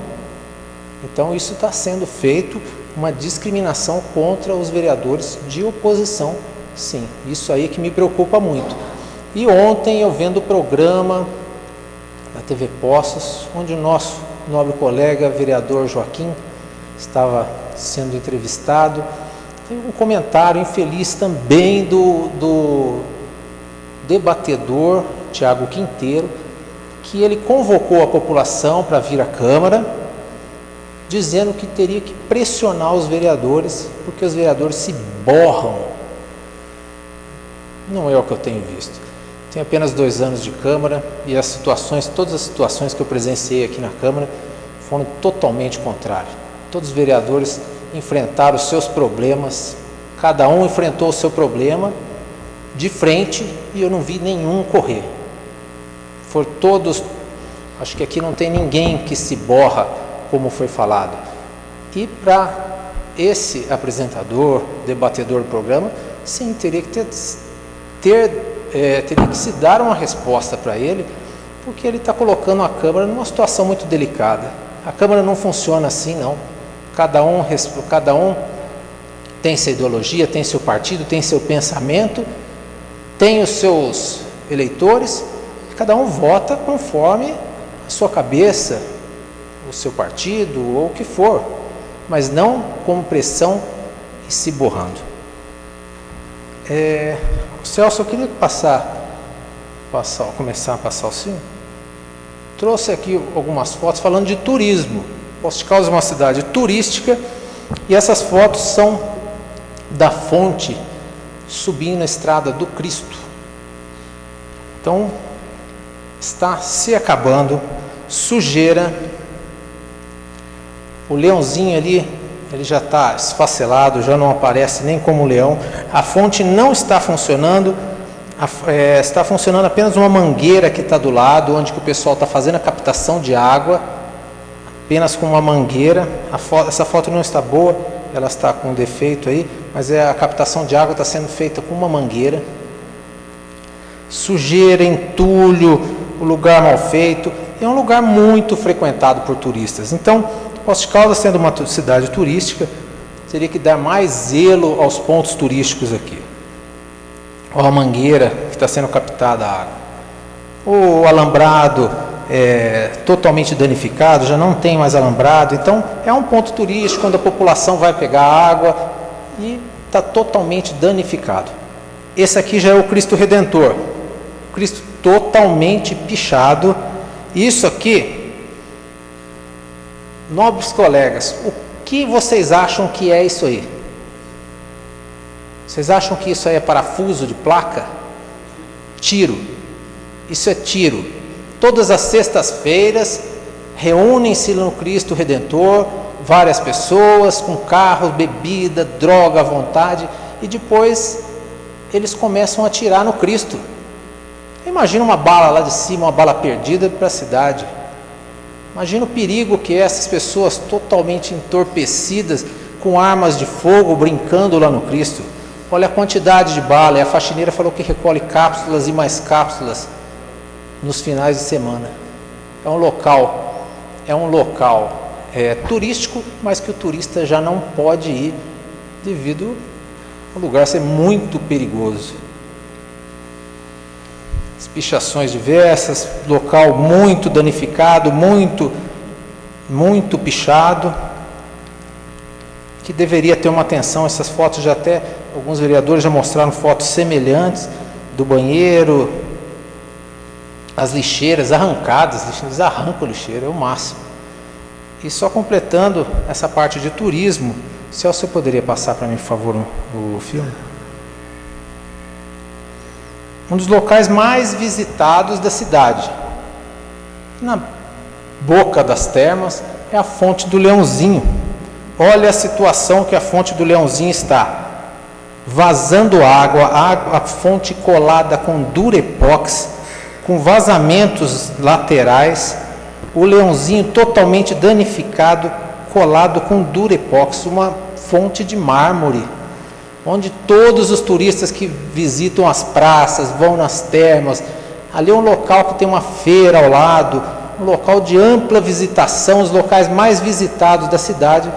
Então isso está sendo feito, uma discriminação contra os vereadores de oposição, sim. Isso aí que me preocupa muito. E ontem eu vendo o programa na TV Poços, onde o nosso nobre colega vereador Joaquim estava sendo entrevistado, tem um comentário infeliz também do debatedor Tiago Quinteiro, que ele convocou a população para vir à Câmara, dizendo que teria que pressionar os vereadores, porque os vereadores se borram. Não é o que eu tenho visto. Tenho apenas 2 anos de Câmara e todas as situações que eu presenciei aqui na Câmara foram totalmente contrárias. Todos os vereadores enfrentaram os seus problemas, cada um enfrentou o seu problema de frente e eu não vi nenhum correr. Foram todos, acho que aqui não tem ninguém que se borra, como foi falado. E para esse apresentador, debatedor do programa, sim, teria que se dar uma resposta para ele, porque ele está colocando a Câmara numa situação muito delicada. A Câmara não funciona assim, não. Cada um tem sua ideologia, tem seu partido, tem seu pensamento, tem os seus eleitores, e cada um vota conforme a sua cabeça, o seu partido ou o que for, mas não com pressão e se borrando. Celso, eu queria começar a passar o sim. Trouxe aqui algumas fotos falando de turismo. Poços de Caldas é uma cidade turística e essas fotos são da fonte subindo a estrada do Cristo. Então, está se acabando, sujeira. O leãozinho ali, ele já está esfacelado, já não aparece nem como leão. A fonte não está funcionando, está funcionando apenas uma mangueira que está do lado, onde que o pessoal está fazendo a captação de água, apenas com uma mangueira. Essa foto não está boa, ela está com um defeito aí, mas a captação de água está sendo feita com uma mangueira. Sujeira, entulho, o lugar mal feito. É um lugar muito frequentado por turistas. Então, Poços de Caldas, sendo uma cidade turística, teria que dar mais zelo aos pontos turísticos aqui. Olha a mangueira que está sendo captada a água. O alambrado totalmente danificado, já não tem mais alambrado. Então, é um ponto turístico onde a população vai pegar água e está totalmente danificado. Esse aqui já é o Cristo Redentor. O Cristo totalmente pichado. Isso aqui, nobres colegas, o que vocês acham que é isso aí? Vocês acham que isso aí é parafuso de placa? Tiro. Isso é tiro. Todas as sextas-feiras reúnem-se no Cristo Redentor várias pessoas com carros, bebida, droga à vontade, e depois eles começam a atirar no Cristo. Imagina uma bala lá de cima, uma bala perdida para a cidade. Imagina o perigo que é essas pessoas totalmente entorpecidas, com armas de fogo, brincando lá no Cristo. Olha a quantidade de bala, e a faxineira falou que recolhe cápsulas e mais cápsulas nos finais de semana. É um local turístico, mas que o turista já não pode ir devido ao lugar ser muito perigoso. Pichações diversas, local muito danificado, muito pichado, que deveria ter uma atenção. Essas fotos alguns vereadores já mostraram fotos semelhantes do banheiro, as lixeiras arrancadas, eles arrancam a lixeira, é o máximo. E só completando essa parte de turismo, Celso, você poderia passar para mim, por favor, o filme? Um dos locais mais visitados da cidade, na boca das termas, é a Fonte do Leãozinho. Olha a situação que a Fonte do Leãozinho está. Vazando água, a fonte colada com durepox, com vazamentos laterais, o Leãozinho totalmente danificado, colado com durepox, uma fonte de mármore, onde todos os turistas que visitam as praças, vão nas termas, ali é um local que tem uma feira ao lado, um local de ampla visitação, os locais mais visitados da cidade,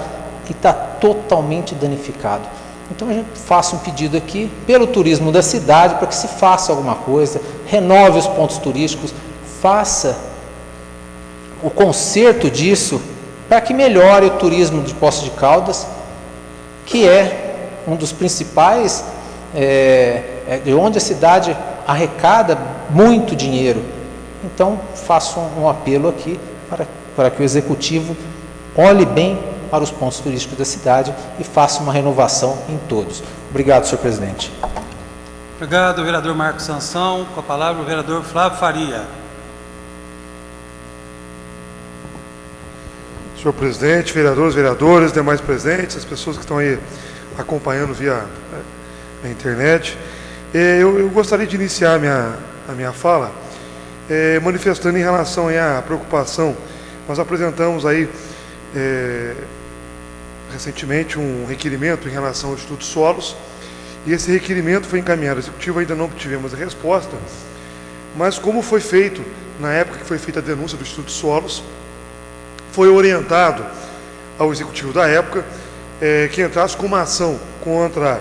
que está totalmente danificado. Então a gente faça um pedido aqui, pelo turismo da cidade, para que se faça alguma coisa, renove os pontos turísticos, faça o conserto disso, para que melhore o turismo de Poços de Caldas, que é um dos principais, de onde a cidade arrecada muito dinheiro. Então, faço um apelo aqui para que o Executivo olhe bem para os pontos turísticos da cidade e faça uma renovação em todos. Obrigado, senhor presidente. Obrigado, vereador Marcos Sansão. Com a palavra, o vereador Flávio Faria. Senhor presidente, vereadores, vereadoras, demais presentes, as pessoas que estão aí acompanhando via a internet. Eu gostaria de iniciar a minha fala manifestando em relação aí à preocupação. Nós apresentamos aí recentemente um requerimento em relação ao Instituto Solos, e esse requerimento foi encaminhado ao Executivo, ainda não tivemos a resposta, mas como foi feito, na época que foi feita a denúncia do Instituto Solos, foi orientado ao Executivo da época que entrasse com uma ação contra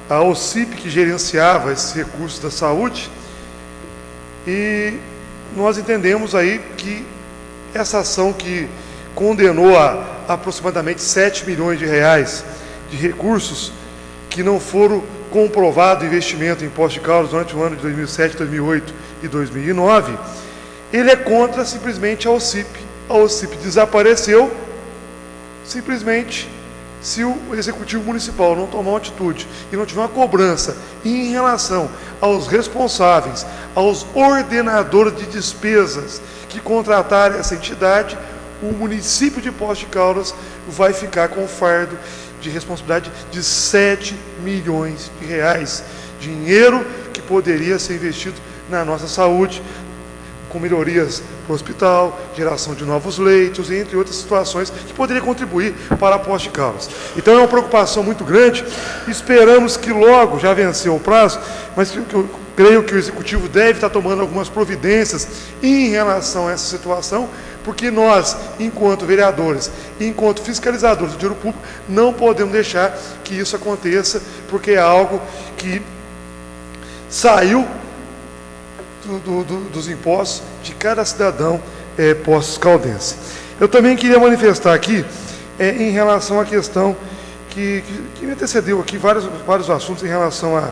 a OCIP, que gerenciava esses recursos da saúde, e nós entendemos aí que essa ação, que condenou a aproximadamente 7 milhões de reais de recursos que não foram comprovado investimento em Poços de Caldas durante o ano de 2007, 2008 e 2009, ele é contra simplesmente a OCIP. A OCIP desapareceu simplesmente se o Executivo Municipal não tomar uma atitude e não tiver uma cobrança em relação aos responsáveis, aos ordenadores de despesas que contratarem essa entidade, o município de Poços de Caldas vai ficar com o fardo de responsabilidade de 7 milhões de reais, dinheiro que poderia ser investido na nossa saúde, com melhorias para o hospital, geração de novos leitos, entre outras situações que poderia contribuir para Poços de Caldas. Então é uma preocupação muito grande, esperamos que logo, já venceu o prazo, mas eu creio que o Executivo deve estar tomando algumas providências em relação a essa situação, porque nós, enquanto vereadores, enquanto fiscalizadores do dinheiro público, não podemos deixar que isso aconteça, porque é algo que saiu dos impostos de cada cidadão Poços Caldense. Eu também queria manifestar aqui, em relação à questão que me antecedeu aqui, vários assuntos em relação à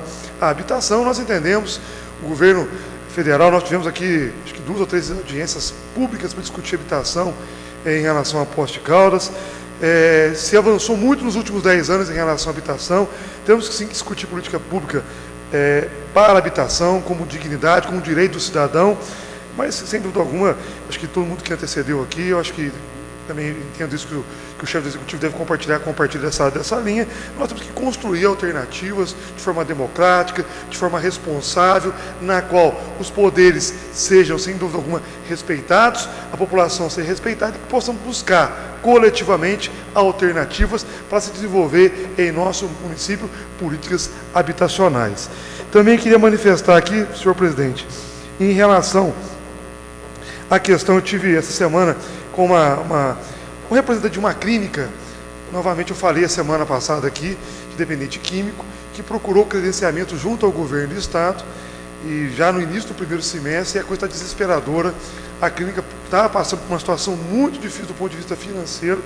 habitação. Nós entendemos, o governo Federal, nós tivemos aqui, acho que 2 ou 3 audiências públicas para discutir habitação em relação a Poços de Caldas. Se avançou muito nos últimos 10 anos em relação à habitação. Temos que sim discutir política pública para a habitação, como dignidade, como direito do cidadão, mas sem dúvida alguma, acho que todo mundo que antecedeu aqui, eu acho que também entendo isso que o chefe do Executivo deve compartilha dessa linha. Nós temos que construir alternativas de forma democrática, de forma responsável, na qual os poderes sejam, sem dúvida alguma, respeitados, a população seja respeitada e que possamos buscar coletivamente alternativas para se desenvolver em nosso município políticas habitacionais. Também queria manifestar aqui, senhor presidente, em relação à questão, eu tive essa semana com um representante de uma clínica, novamente eu falei a semana passada aqui, de dependente químico, que procurou credenciamento junto ao governo do estado, e já no início do primeiro semestre, a coisa está desesperadora, a clínica está passando por uma situação muito difícil do ponto de vista financeiro,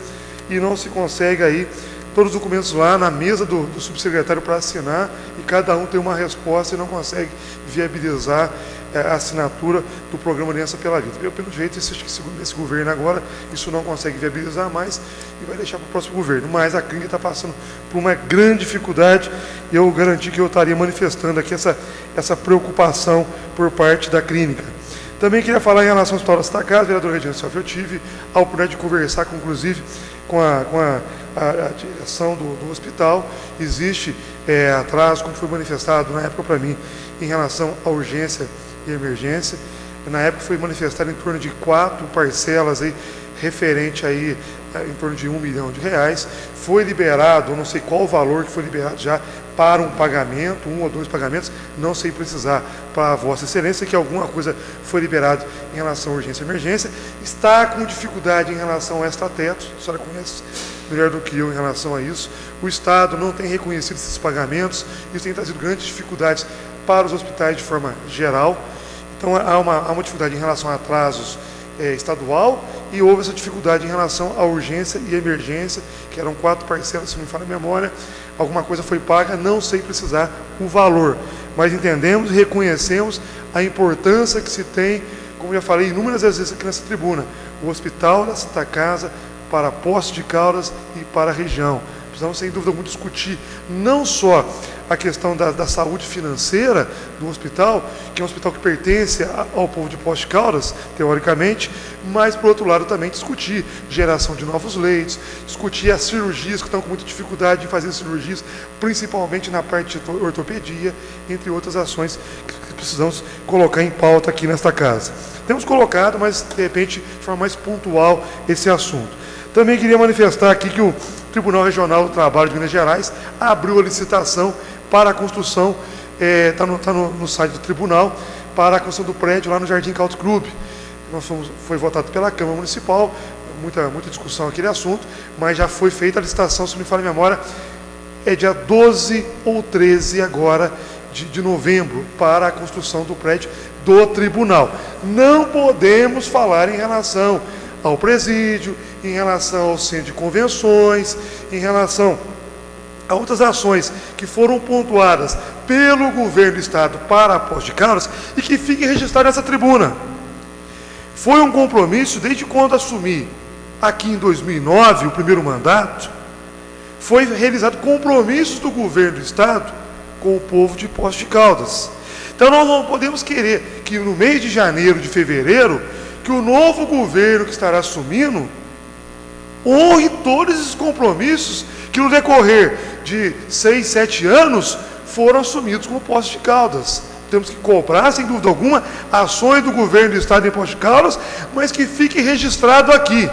e não se consegue aí todos os documentos lá na mesa do subsecretário para assinar, e cada um tem uma resposta e não consegue viabilizar a assinatura do programa Aliança pela Vida. Pelo jeito, esse governo agora, isso não consegue viabilizar mais e vai deixar para o próximo governo. Mas a clínica está passando por uma grande dificuldade e eu garanti que eu estaria manifestando aqui essa preocupação por parte da clínica. Também queria falar em relação ao Hospital da Santa Casa, vereador Regiane Self, eu tive a oportunidade de conversar, inclusive, com a direção do hospital. Existe atraso, como foi manifestado na época para mim, em relação à urgência e emergência. Na época foi manifestado em torno de 4 parcelas aí, referente aí em torno de R$1 milhão. Foi liberado, eu não sei qual o valor que foi liberado já para um pagamento, 1 ou 2 pagamentos, não sei precisar para a Vossa Excelência que alguma coisa foi liberado em relação à urgência e emergência. Está com dificuldade em relação a extrateto, a senhora conhece melhor do que eu em relação a isso. O Estado não tem reconhecido esses pagamentos, isso tem trazido grandes dificuldades para os hospitais de forma geral. Então há uma dificuldade em relação a atrasos estadual e houve essa dificuldade em relação à urgência e emergência, que eram 4 parcelas, se não me falha a memória. Alguma coisa foi paga, não sei precisar o valor, mas entendemos e reconhecemos a importância que se tem, como já falei inúmeras vezes aqui nessa tribuna, o Hospital da Santa Casa para Poços de Caldas e para a região. Precisamos, sem dúvida alguma, discutir não só a questão da saúde financeira do hospital, que é um hospital que pertence ao povo de Poços de Caldas, teoricamente, mas, por outro lado, também discutir geração de novos leitos, discutir as cirurgias que estão com muita dificuldade em fazer cirurgias, principalmente na parte de ortopedia, entre outras ações que precisamos colocar em pauta aqui nesta casa. Temos colocado, mas, de repente, de forma mais pontual, esse assunto. Também queria manifestar aqui que o Tribunal Regional do Trabalho de Minas Gerais abriu a licitação para a construção, está no site do tribunal, para a construção do prédio lá no Jardim Country Club. Foi votado pela Câmara Municipal, muita discussão aquele assunto, mas já foi feita a licitação, se não me falha a memória, dia 12 ou 13 agora de novembro, para a construção do prédio do tribunal. Não podemos falar em relação ao presídio, em relação ao centro de convenções, em relação a outras ações que foram pontuadas pelo governo do estado para Poços de Caldas e que fiquem registradas nessa tribuna. Foi um compromisso, desde quando assumi aqui em 2009, o primeiro mandato, foi realizado compromissos do governo do estado com o povo de Poços de Caldas. Então nós não podemos querer que no mês de janeiro, de fevereiro, que o novo governo que estará assumindo honre todos esses compromissos que no decorrer de 6, 7 anos foram assumidos como Poços de Caldas. Temos que cobrar, sem dúvida alguma, ações do governo do estado em Poços de Caldas, mas que fique registrado aqui,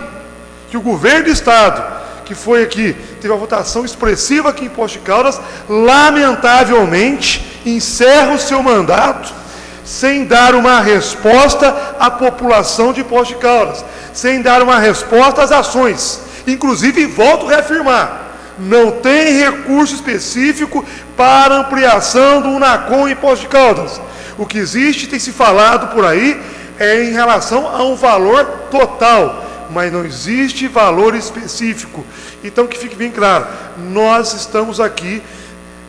que o governo do estado, que foi aqui, teve uma votação expressiva aqui em Poços de Caldas, lamentavelmente encerra o seu mandato sem dar uma resposta à população de Poços de Caldas, sem dar uma resposta às ações. Inclusive, volto a reafirmar, não tem recurso específico para ampliação do UNACOM em Poços de Caldas. O que existe, tem se falado por aí, é em relação a um valor total, mas não existe valor específico. Então, que fique bem claro, nós estamos aqui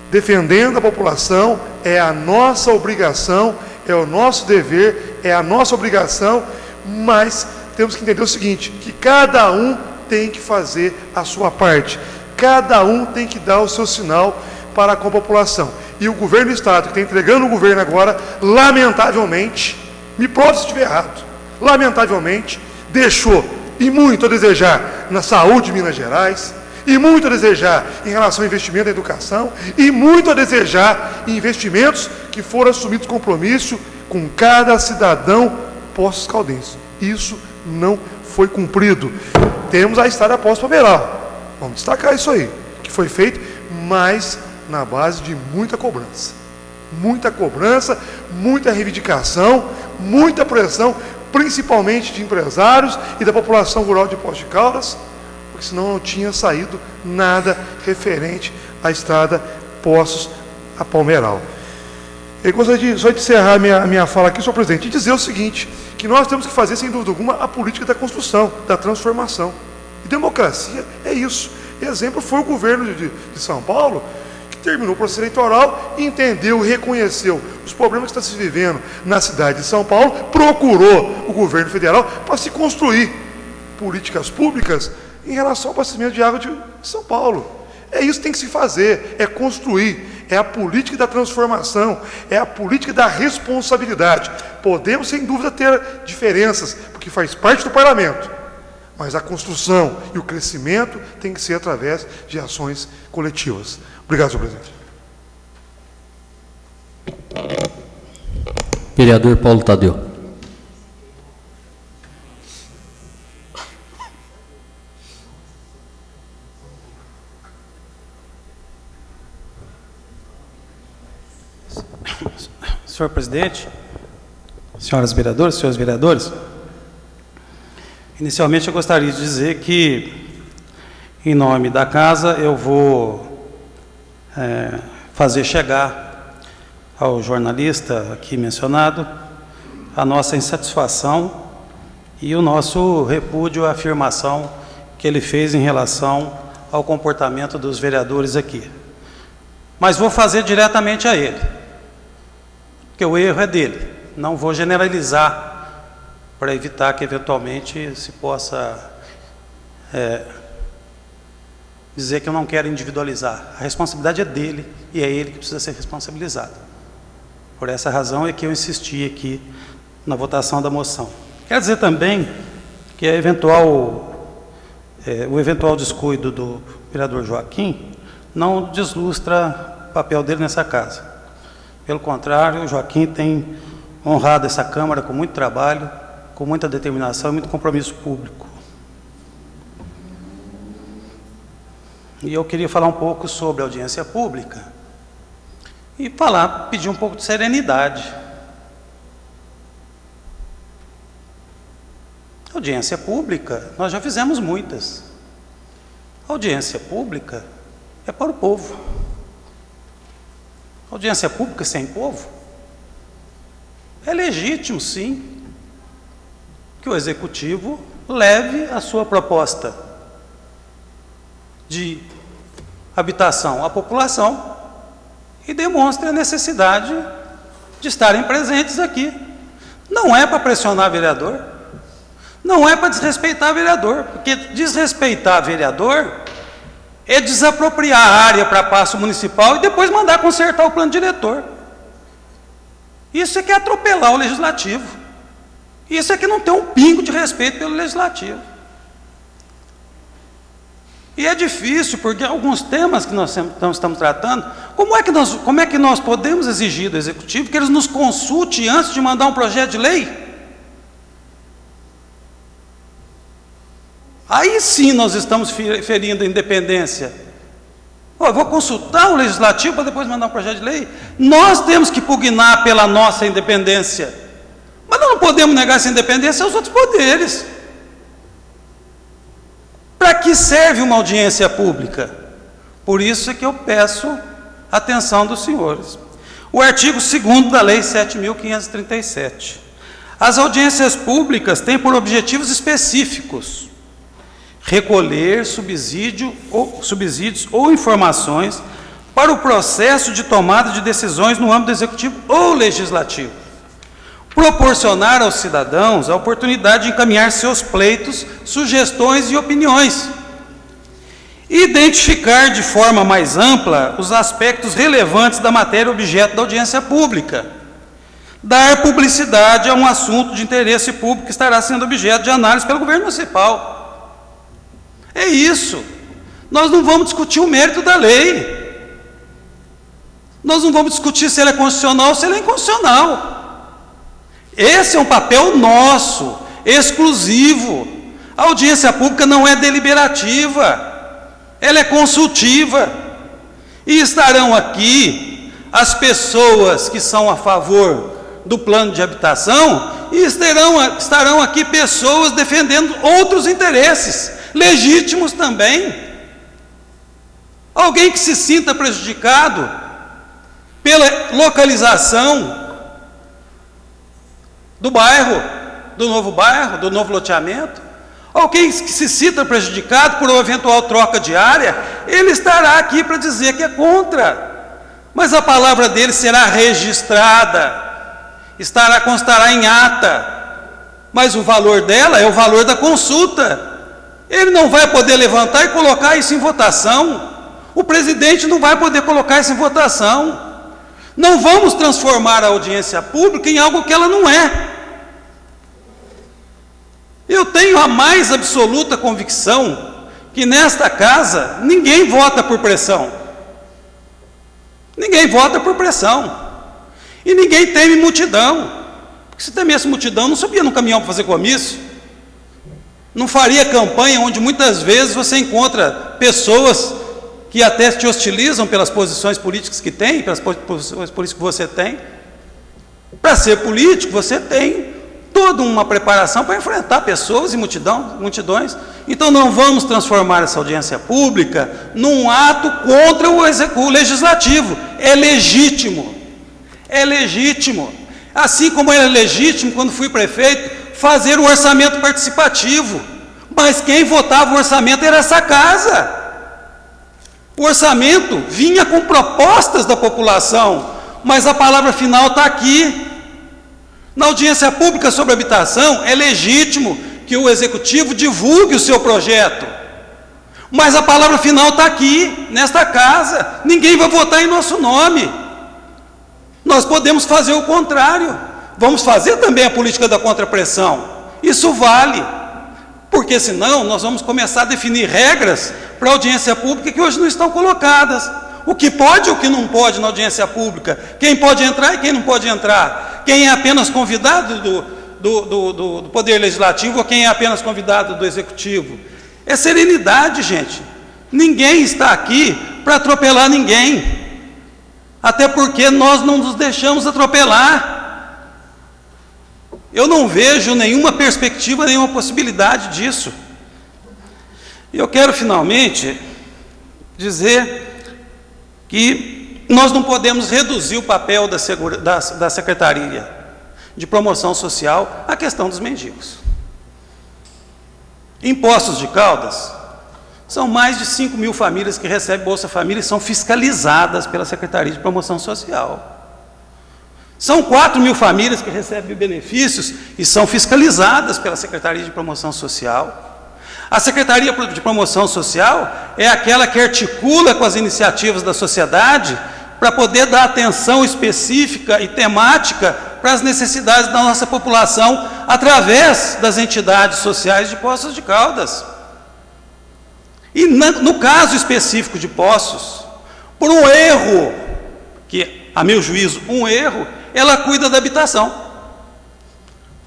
defendendo a população, é a nossa obrigação, é o nosso dever, é a nossa obrigação, mas temos que entender o seguinte, que cada um tem que fazer a sua parte, cada um tem que dar o seu sinal para com a população. E o governo do Estado, que está entregando o governo agora, lamentavelmente, me prove se estiver errado, lamentavelmente, deixou e muito a desejar na saúde de Minas Gerais, e muito a desejar em relação ao investimento na educação, e muito a desejar em investimentos que foram assumidos compromisso com cada cidadão Poços Caldense. Isso não foi cumprido. Temos a estrada Poços Palmeiral, vamos destacar isso aí, que foi feito, mas na base de muita cobrança, muita reivindicação, muita pressão, principalmente de empresários e da população rural de Poços de Caldas, porque senão não tinha saído nada referente à estrada Poços a Palmeiral. Eu gostaria só de encerrar minha fala aqui, senhor presidente, e dizer o seguinte, que nós temos que fazer, sem dúvida alguma, a política da construção, da transformação. E democracia é isso. Exemplo foi o governo de São Paulo, que terminou o processo eleitoral e entendeu, reconheceu os problemas que estão se vivendo na cidade de São Paulo, procurou o governo federal para se construir políticas públicas em relação ao abastecimento de água de São Paulo. É isso que tem que se fazer, é construir, é a política da transformação, é a política da responsabilidade. Podemos, sem dúvida, ter diferenças, porque faz parte do parlamento, mas a construção e o crescimento tem que ser através de ações coletivas. Obrigado, senhor presidente. Vereador Paulo Tadeu. Senhor presidente, senhoras vereadoras, senhores vereadores, inicialmente eu gostaria de dizer que, em nome da casa, eu vou fazer chegar ao jornalista aqui mencionado a nossa insatisfação e o nosso repúdio à afirmação que ele fez em relação ao comportamento dos vereadores aqui. Mas vou fazer diretamente a ele, porque o erro é dele. Não vou generalizar para evitar que eventualmente se possa dizer que eu não quero individualizar. A responsabilidade é dele e é ele que precisa ser responsabilizado. Por essa razão é que eu insisti aqui na votação da moção. Quer dizer também que o eventual descuido do vereador Joaquim não deslustra o papel dele nessa casa. Pelo contrário, o Joaquim tem honrado essa Câmara com muito trabalho, com muita determinação e muito compromisso público. E eu queria falar um pouco sobre a audiência pública e pedir um pouco de serenidade. Audiência pública, nós já fizemos muitas. Audiência pública é para o povo. Audiência pública sem povo? É legítimo, sim, que o Executivo leve a sua proposta de habitação à população e demonstre a necessidade de estarem presentes aqui. Não é para pressionar vereador, não é para desrespeitar vereador, porque desrespeitar vereador é desapropriar a área para passo municipal e depois mandar consertar o plano diretor. Isso é que é atropelar o legislativo. Isso é que não tem um pingo de respeito pelo legislativo. E é difícil, porque alguns temas que nós estamos tratando, como é que nós podemos exigir do Executivo que eles nos consulte antes de mandar um projeto de lei? Aí sim nós estamos ferindo a independência. Eu vou consultar o Legislativo para depois mandar um projeto de lei? Nós temos que pugnar pela nossa independência. Mas nós não podemos negar essa independência aos outros poderes. Para que serve uma audiência pública? Por isso é que eu peço a atenção dos senhores. O artigo 2º da Lei 7.537. As audiências públicas têm por objetivos específicos recolher subsídios ou informações para o processo de tomada de decisões no âmbito executivo ou legislativo. proporcionar aos cidadãos a oportunidade de encaminhar seus pleitos, sugestões e opiniões, identificar de forma mais ampla os aspectos relevantes da matéria objeto da audiência pública, dar publicidade a um assunto de interesse público que estará sendo objeto de análise pelo governo municipal. É isso. Nós não vamos discutir o mérito da lei. Nós não vamos discutir se ela é constitucional ou se ela é inconstitucional. Esse é um papel nosso, exclusivo. A audiência pública não é deliberativa, ela é consultiva. E estarão aqui as pessoas que são a favor do plano de habitação e estarão aqui pessoas defendendo outros interesses, legítimos também. Alguém que se sinta prejudicado pela localização do bairro, do novo loteamento, alguém que se sinta prejudicado por uma eventual troca de área, ele estará aqui para dizer que é contra, mas a palavra dele será registrada, constará em ata, mas o valor dela é o valor da consulta. Ele não vai poder levantar e colocar isso em votação, o presidente não vai poder colocar isso em votação. Não vamos transformar a audiência pública em algo que ela não é. Eu tenho a mais absoluta convicção que nesta casa ninguém vota por pressão. Ninguém vota por pressão. E ninguém teme multidão. Porque se temesse multidão, não subia no caminhão para fazer comício. Não faria campanha onde muitas vezes você encontra pessoas que até te hostilizam pelas posições políticas que tem, pelas posições políticas que você tem. Para ser político, você tem toda uma preparação para enfrentar pessoas e multidões. Então não vamos transformar essa audiência pública num ato contra o legislativo. É legítimo. É legítimo. Assim como era legítimo, quando fui prefeito, fazer o orçamento participativo. Mas quem votava o orçamento era essa casa. O orçamento vinha com propostas da população, mas a palavra final está aqui. Na audiência pública sobre habitação, é legítimo que o executivo divulgue o seu projeto, mas a palavra final está aqui, nesta casa. Ninguém vai votar em nosso nome. Nós podemos fazer o contrário. Vamos fazer também a política da contrapressão. Isso vale, porque senão nós vamos começar a definir regras para a audiência pública que hoje não estão colocadas. O que pode e o que não pode na audiência pública. Quem pode entrar e quem não pode entrar. Quem é apenas convidado do Poder Legislativo ou quem é apenas convidado do Executivo. É serenidade, gente. Ninguém está aqui para atropelar ninguém. Até porque nós não nos deixamos atropelar. Eu não vejo nenhuma perspectiva, nenhuma possibilidade disso. E eu quero finalmente dizer que nós não podemos reduzir o papel da Secretaria de Promoção Social à questão dos mendigos. Em Poços de Caldas, são mais de 5 mil famílias que recebem Bolsa Família e são fiscalizadas pela Secretaria de Promoção Social. São 4 mil famílias que recebem benefícios e são fiscalizadas pela Secretaria de Promoção Social. A Secretaria de Promoção Social é aquela que articula com as iniciativas da sociedade para poder dar atenção específica e temática para as necessidades da nossa população através das entidades sociais de Poços de Caldas. E no caso específico de Poços, por um erro, que a meu juízo, um erro, ela cuida da habitação.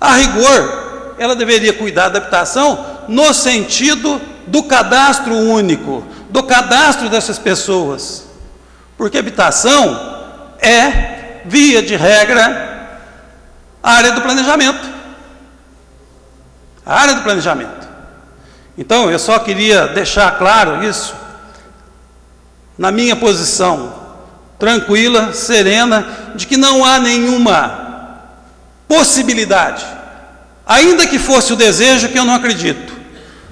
A rigor, ela deveria cuidar da habitação no sentido do cadastro único, do cadastro dessas pessoas. Porque habitação é, via de regra, a área do planejamento. A área do planejamento. Então, eu só queria deixar claro isso, na minha posição tranquila, serena, de que não há nenhuma possibilidade, ainda que fosse o desejo, que eu não acredito,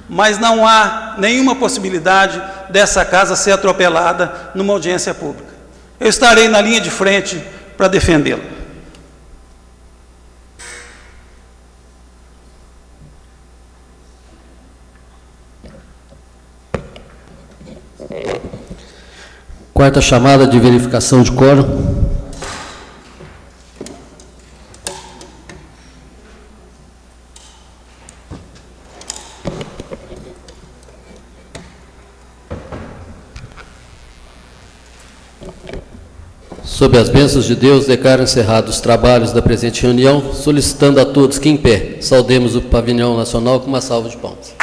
mas não há nenhuma possibilidade dessa casa ser atropelada numa audiência pública. Eu estarei na linha de frente para defendê-la. Quarta chamada de verificação de quórum. Sob as bênçãos de Deus, declaro encerrados os trabalhos da presente reunião, solicitando a todos que, em pé, saudemos o pavilhão nacional com uma salva de palmas.